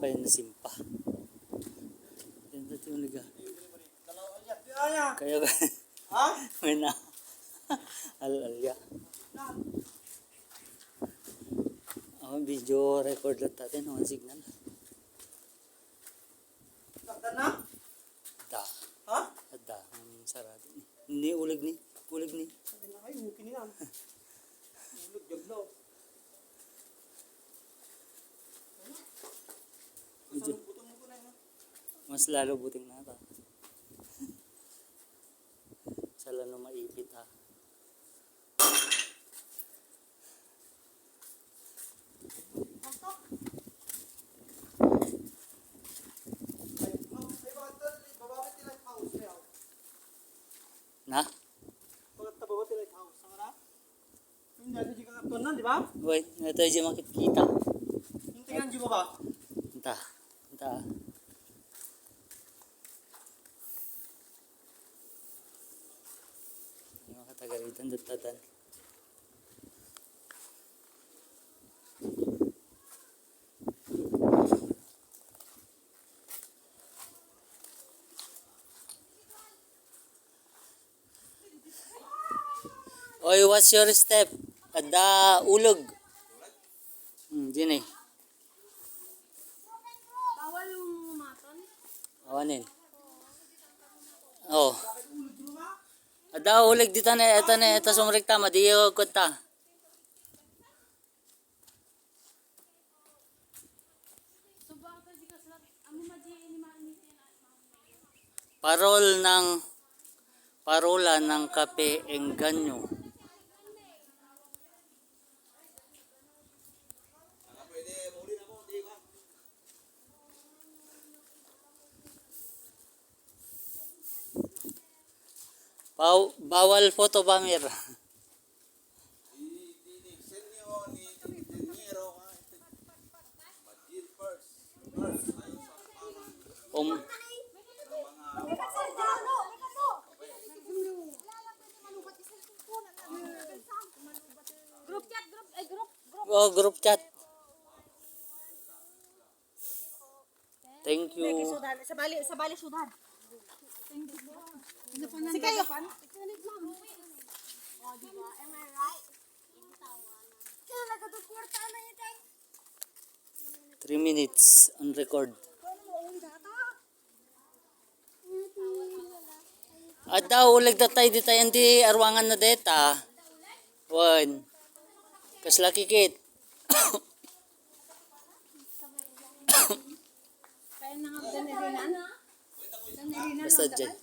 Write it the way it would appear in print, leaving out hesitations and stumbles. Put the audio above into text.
kayo na simpa. Yan dati yung liga. Kaya may na alalya. Video record lang natin. Ang signal. Na? Da. Ha? Da. Ang sarado ni. Hindi, ulig ni. Ulig ni. Hindi na kayo. Mungkin yan. Ulig, jablaw. Mas lalo buting na ata. Sa lalo maipit ha. Na? Bakit tabawa tila yung house? Saan ka na? Yung dali di ka kapton na, di ba? Wait, ito yung makikita. Yung tingnan di ba ba? Entah. Entah. Yung katagalitan dutatan. Oy, what's your step? Ada ulog. Dini. Bawal yung maton? Awanin. Oh. Ada ulig dito na ito sumrikta madiyo kunta. Parola ng Kape Engganyo. Bawal photo bomber. Oh, group chat. Thank you. Sa bali sudan. Si kayo. Oh, di ba? Am I right? Kaya nagkakwarta na yun, 3 minutes on record. At daw ulag datay dito yan di arwangan na deta. One. Kasla kikit. Kaya na nga ganirinan. Basta dyan.